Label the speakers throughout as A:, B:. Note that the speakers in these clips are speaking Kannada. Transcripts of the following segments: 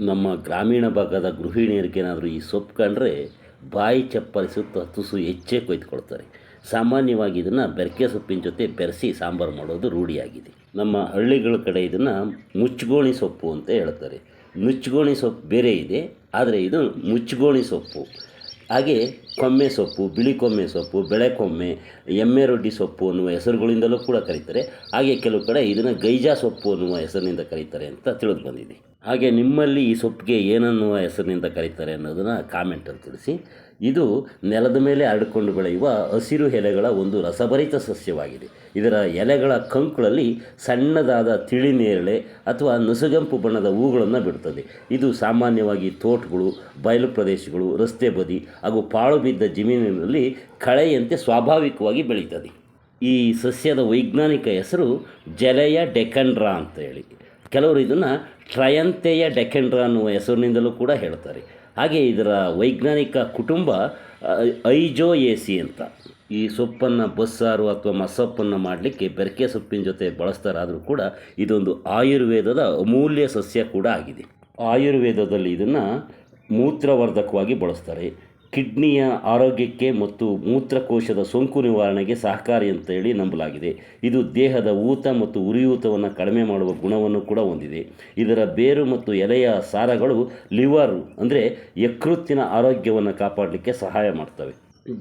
A: ನಮ್ಮ ಗ್ರಾಮೀಣ ಭಾಗದ ಗೃಹಿಣಿಯರಿಗೇನಾದರೂ ಈ ಸೊಪ್ಪು ಕಂಡ್ರೆ ಬಾಯಿ ಚಪ್ಪಲಿಸುತ್ತಾ ತುಸು ಹೆಚ್ಚೇ ಕೊಯ್ದುಕೊಳ್ತಾರೆ. ಸಾಮಾನ್ಯವಾಗಿ ಇದನ್ನು ಬೆರಕೆ ಸೊಪ್ಪಿನ ಜೊತೆ ಬೆರೆಸಿ ಸಾಂಬಾರು ಮಾಡೋದು ರೂಢಿಯಾಗಿದೆ. ನಮ್ಮ ಹಳ್ಳಿಗಳ ಕಡೆ ಇದನ್ನು ಮುಚ್ಚಗೋಣಿ ಸೊಪ್ಪು ಅಂತ ಹೇಳ್ತಾರೆ. ನುಚ್ಚಗೋಣಿ ಸೊಪ್ಪು ಬೇರೆ ಇದೆ, ಆದರೆ ಇದು ಮುಚ್ಚಗೋಣಿ ಸೊಪ್ಪು. ಹಾಗೆ ಕೊಮ್ಮೆ ಸೊಪ್ಪು, ಬಿಳಿ ಕೊಮ್ಮೆ ಸೊಪ್ಪು, ಬೆಳೆಕೊಮ್ಮೆ, ಎಮ್ಮೆ ರೊಡ್ಡಿ ಸೊಪ್ಪು ಅನ್ನುವ ಹೆಸರುಗಳಿಂದಲೂ ಕೂಡ ಕರೀತಾರೆ. ಹಾಗೆ ಕೆಲವು ಕಡೆ ಇದನ್ನು ಗೈಜಾ ಸೊಪ್ಪು ಅನ್ನುವ ಹೆಸರಿನಿಂದ ಕರೀತಾರೆ ಅಂತ ತಿಳಿದು ಬಂದಿದೆ. ಹಾಗೆ ನಿಮ್ಮಲ್ಲಿ ಈ ಸೊಪ್ಪಿಗೆ ಏನನ್ನುವ ಹೆಸರಿನಿಂದ ಕರೀತಾರೆ ಅನ್ನೋದನ್ನು ಕಾಮೆಂಟಲ್ಲಿ ತಿಳಿಸಿ. ಇದು ನೆಲದ ಮೇಲೆ ಹರಡಿಕೊಂಡು ಬೆಳೆಯುವ ಹಸಿರು ಎಲೆಗಳ ಒಂದು ರಸಭರಿತ ಸಸ್ಯವಾಗಿದೆ. ಇದರ ಎಲೆಗಳ ಕಂಕುಗಳಲ್ಲಿ ಸಣ್ಣದಾದ ತಿಳಿನೇರಳೆ ಅಥವಾ ನಸುಗಂಪು ಬಣ್ಣದ ಹೂಗಳನ್ನು ಬಿಡುತ್ತದೆ. ಇದು ಸಾಮಾನ್ಯವಾಗಿ ತೋಟಗಳು, ಬಯಲು ಪ್ರದೇಶಗಳು, ರಸ್ತೆ ಬದಿ ಹಾಗೂ ಪಾಳು ಬಿದ್ದ ಜಮೀನಿನಲ್ಲಿ ಕಳೆಯಂತೆ ಸ್ವಾಭಾವಿಕವಾಗಿ ಬೆಳೀತದೆ. ಈ ಸಸ್ಯದ ವೈಜ್ಞಾನಿಕ ಹೆಸರು ಜೆಲೆಯ ಡೆಕಂಡ್ರಾ ಅಂತ ಹೇಳಿ. ಕೆಲವರು ಇದನ್ನು ಟ್ರಯಂತೆಯ ಡೆಕೆಂಡ್ರಾ ಅನ್ನುವ ಹೆಸರಿನಿಂದಲೂ ಕೂಡ ಹೇಳ್ತಾರೆ. ಹಾಗೆ ಇದರ ವೈಜ್ಞಾನಿಕ ಕುಟುಂಬ ಐಜೋಯೇಸಿ ಅಂತ. ಈ ಸೊಪ್ಪನ್ನು ಬಸ್ಸಾರು ಅಥವಾ ಮಸೊಪ್ಪನ್ನು ಮಾಡಲಿಕ್ಕೆ ಬೆರಕೆ ಸೊಪ್ಪಿನ ಜೊತೆ ಬಳಸ್ತಾರಾದರೂ ಕೂಡ ಇದೊಂದು ಆಯುರ್ವೇದದ ಅಮೂಲ್ಯ ಸಸ್ಯ ಕೂಡ ಆಗಿದೆ. ಆಯುರ್ವೇದದಲ್ಲಿ ಇದನ್ನು ಮೂತ್ರವರ್ಧಕವಾಗಿ ಬಳಸ್ತಾರೆ. ಕಿಡ್ನಿಯ ಆರೋಗ್ಯಕ್ಕೆ ಮತ್ತು ಮೂತ್ರಕೋಶದ ಸೋಂಕು ನಿವಾರಣೆಗೆ ಸಹಕಾರಿ ಅಂತೇಳಿ ನಂಬಲಾಗಿದೆ. ಇದು ದೇಹದ ಊತ ಮತ್ತು ಉರಿಯೂತವನ್ನು ಕಡಿಮೆ ಮಾಡುವ ಗುಣವನ್ನು ಕೂಡ ಹೊಂದಿದೆ. ಇದರ ಬೇರು ಮತ್ತು ಎಲೆಯ ಸಾರಗಳು ಲಿವರ್ ಅಂದರೆ ಯಕೃತ್ತಿನ ಆರೋಗ್ಯವನ್ನು ಕಾಪಾಡಲಿಕ್ಕೆ ಸಹಾಯ ಮಾಡ್ತವೆ.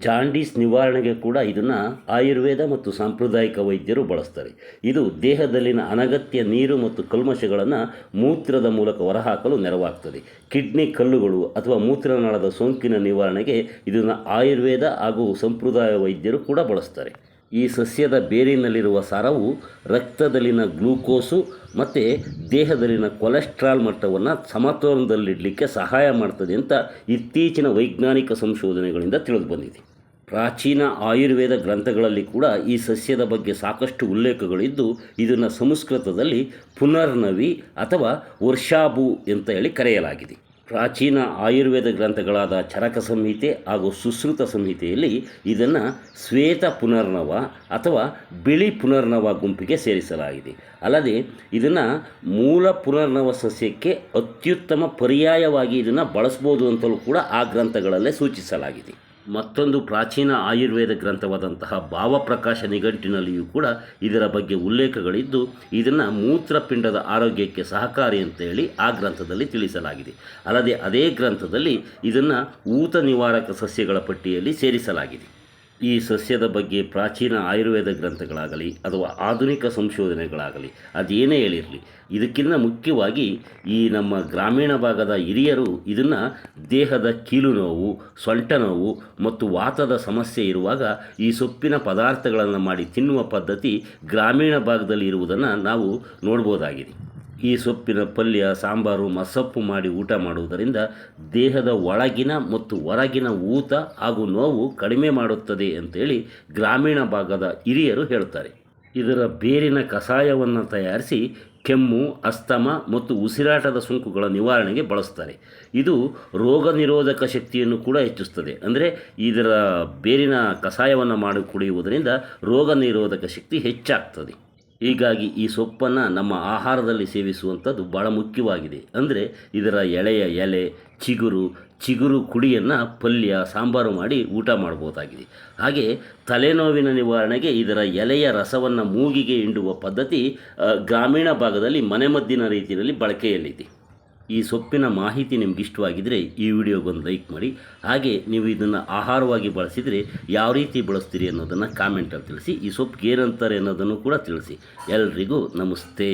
A: ಜಾಂಡೀಸ್ ನಿವಾರಣೆಗೆ ಕೂಡ ಇದನ್ನು ಆಯುರ್ವೇದ ಮತ್ತು ಸಾಂಪ್ರದಾಯಿಕ ವೈದ್ಯರು ಬಳಸ್ತಾರೆ. ಇದು ದೇಹದಲ್ಲಿನ ಅನಗತ್ಯ ನೀರು ಮತ್ತು ಕಲ್ಮಶಗಳನ್ನು ಮೂತ್ರದ ಮೂಲಕ ಹೊರಹಾಕಲು ನೆರವಾಗ್ತದೆ. ಕಿಡ್ನಿ ಕಲ್ಲುಗಳು ಅಥವಾ ಮೂತ್ರನಾಳದ ಸೋಂಕಿನ ನಿವಾರಣೆಗೆ ಇದನ್ನು ಆಯುರ್ವೇದ ಹಾಗೂ ಸಂಪ್ರದಾಯ ವೈದ್ಯರು ಕೂಡ ಬಳಸ್ತಾರೆ. ಈ ಸಸ್ಯದ ಬೇರಿನಲ್ಲಿರುವ ಸಾರವು ರಕ್ತದಲ್ಲಿನ ಗ್ಲೂಕೋಸು ಮತ್ತು ದೇಹದಲ್ಲಿನ ಕೊಲೆಸ್ಟ್ರಾಲ್ ಮಟ್ಟವನ್ನು ಸಮತೋಲನದಲ್ಲಿಡಲಿಕ್ಕೆ ಸಹಾಯ ಮಾಡ್ತದೆ ಅಂತ ಇತ್ತೀಚಿನ ವೈಜ್ಞಾನಿಕ ಸಂಶೋಧನೆಗಳಿಂದ ತಿಳಿದು ಬಂದಿದೆ. ಪ್ರಾಚೀನ ಆಯುರ್ವೇದ ಗ್ರಂಥಗಳಲ್ಲಿ ಕೂಡ ಈ ಸಸ್ಯದ ಬಗ್ಗೆ ಸಾಕಷ್ಟು ಉಲ್ಲೇಖಗಳಿದ್ದು ಇದನ್ನು ಸಂಸ್ಕೃತದಲ್ಲಿ ಪುನರ್ನವಿ ಅಥವಾ ವರ್ಷಾಭು ಅಂತ ಹೇಳಿ ಕರೆಯಲಾಗಿದೆ. ಪ್ರಾಚೀನ ಆಯುರ್ವೇದ ಗ್ರಂಥಗಳಾದ ಚರಕ ಸಂಹಿತೆ ಹಾಗೂ ಸುಶ್ರುತ ಸಂಹಿತೆಯಲ್ಲಿ ಇದನ್ನು ಶ್ವೇತ ಪುನರ್ನವ ಅಥವಾ ಬಿಳಿ ಪುನರ್ನವ ಗುಂಪಿಗೆ ಸೇರಿಸಲಾಗಿದೆ. ಅಲ್ಲದೆ ಇದನ್ನು ಮೂಲ ಪುನರ್ನವ ಸಸ್ಯಕ್ಕೆ ಅತ್ಯುತ್ತಮ ಪರ್ಯಾಯವಾಗಿ ಇದನ್ನು ಬಳಸ್ಬೋದು ಅಂತಲೂ ಕೂಡ ಆ ಗ್ರಂಥಗಳಲ್ಲೇ ಸೂಚಿಸಲಾಗಿದೆ. ಮತ್ತೊಂದು ಪ್ರಾಚೀನ ಆಯುರ್ವೇದ ಗ್ರಂಥವಾದಂತಹ ಭಾವಪ್ರಕಾಶ ನಿಘಂಟಿನಲ್ಲಿಯೂ ಕೂಡ ಇದರ ಬಗ್ಗೆ ಉಲ್ಲೇಖಗಳಿದ್ದು ಇದನ್ನು ಮೂತ್ರಪಿಂಡದ ಆರೋಗ್ಯಕ್ಕೆ ಸಹಕಾರಿ ಅಂತೇಳಿ ಆ ಗ್ರಂಥದಲ್ಲಿ ತಿಳಿಸಲಾಗಿದೆ. ಅಲ್ಲದೆ ಅದೇ ಗ್ರಂಥದಲ್ಲಿ ಇದನ್ನು ಊತ ನಿವಾರಕ ಸಸ್ಯಗಳ ಪಟ್ಟಿಯಲ್ಲಿ ಸೇರಿಸಲಾಗಿದೆ. ಈ ಸಸ್ಯದ ಬಗ್ಗೆ ಪ್ರಾಚೀನ ಆಯುರ್ವೇದ ಗ್ರಂಥಗಳಾಗಲಿ ಅಥವಾ ಆಧುನಿಕ ಸಂಶೋಧನೆಗಳಾಗಲಿ ಅದೇನೇ ಹೇಳಿರಲಿ, ಇದಕ್ಕಿಂತ ಮುಖ್ಯವಾಗಿ ಈ ನಮ್ಮ ಗ್ರಾಮೀಣ ಭಾಗದ ಹಿರಿಯರು ಇದನ್ನು ದೇಹದ ಕೀಲು ನೋವು, ಸೊಂಟ ನೋವು ಮತ್ತು ವಾತದ ಸಮಸ್ಯೆ ಇರುವಾಗ ಈ ಸೊಪ್ಪಿನ ಪದಾರ್ಥಗಳನ್ನು ಮಾಡಿ ತಿನ್ನುವ ಪದ್ಧತಿ ಗ್ರಾಮೀಣ ಭಾಗದಲ್ಲಿ ಇರುವುದನ್ನು ನಾವು ನೋಡ್ಬೋದಾಗಿದೆ. ಈ ಸೊಪ್ಪಿನ ಪಲ್ಯ, ಸಾಂಬಾರು, ಮಸೊಪ್ಪು ಮಾಡಿ ಊಟ ಮಾಡುವುದರಿಂದ ದೇಹದ ಒಳಗಿನ ಮತ್ತು ಹೊರಗಿನ ಊತ ಹಾಗೂ ನೋವು ಕಡಿಮೆ ಮಾಡುತ್ತದೆ ಅಂತೇಳಿ ಗ್ರಾಮೀಣ ಭಾಗದ ಹಿರಿಯರು ಹೇಳ್ತಾರೆ. ಇದರ ಬೇರಿನ ಕಷಾಯವನ್ನು ತಯಾರಿಸಿ ಕೆಮ್ಮು, ಅಸ್ತಮ ಮತ್ತು ಉಸಿರಾಟದ ಸೋಂಕುಗಳ ನಿವಾರಣೆಗೆ ಬಳಸ್ತಾರೆ. ಇದು ರೋಗ ನಿರೋಧಕ ಶಕ್ತಿಯನ್ನು ಕೂಡ ಹೆಚ್ಚಿಸ್ತದೆ. ಅಂದರೆ ಇದರ ಬೇರಿನ ಕಷಾಯವನ್ನು ಮಾಡಿ ಕುಡಿಯುವುದರಿಂದ ರೋಗ ನಿರೋಧಕ ಶಕ್ತಿ ಹೆಚ್ಚಾಗ್ತದೆ. ಹೀಗಾಗಿ ಈ ಸೊಪ್ಪನ್ನು ನಮ್ಮ ಆಹಾರದಲ್ಲಿ ಸೇವಿಸುವಂಥದ್ದು ಭಾಳ ಮುಖ್ಯವಾಗಿದೆ. ಅಂದರೆ ಇದರ ಎಳೆಯ ಎಲೆ, ಚಿಗುರು ಕುಡಿಯನ್ನು ಪಲ್ಯ, ಸಾಂಬಾರು ಮಾಡಿ ಊಟ ಮಾಡ್ಬೋದಾಗಿದೆ. ಹಾಗೆ ತಲೆನೋವಿನ ನಿವಾರಣೆಗೆ ಇದರ ಎಲೆಯ ರಸವನ್ನು ಮೂಗಿಗೆ ಹಿಂಡುವ ಪದ್ಧತಿ ಗ್ರಾಮೀಣ ಭಾಗದಲ್ಲಿ ಮನೆಮದ್ದಿನ ರೀತಿಯಲ್ಲಿ ಬಳಕೆಯಲ್ಲಿದೆ. ಈ ಸೊಪ್ಪಿನ ಮಾಹಿತಿ ನಿಮ್ಗೆ ಇಷ್ಟವಾಗಿದ್ದರೆ ಈ ವಿಡಿಯೋಗೊಂದು ಲೈಕ್ ಮಾಡಿ. ಹಾಗೆ ನೀವು ಇದನ್ನು ಆಹಾರವಾಗಿ ಬಳಸಿದರೆ ಯಾವ ರೀತಿ ಬಳಸ್ತೀರಿ ಅನ್ನೋದನ್ನು ಕಾಮೆಂಟಲ್ಲಿ ತಿಳಿಸಿ. ಈ ಸೊಪ್ಪಿಗೆ ಏನಂತಾರೆ ಅನ್ನೋದನ್ನು ಕೂಡ ತಿಳಿಸಿ. ಎಲ್ರಿಗೂ ನಮಸ್ತೆ.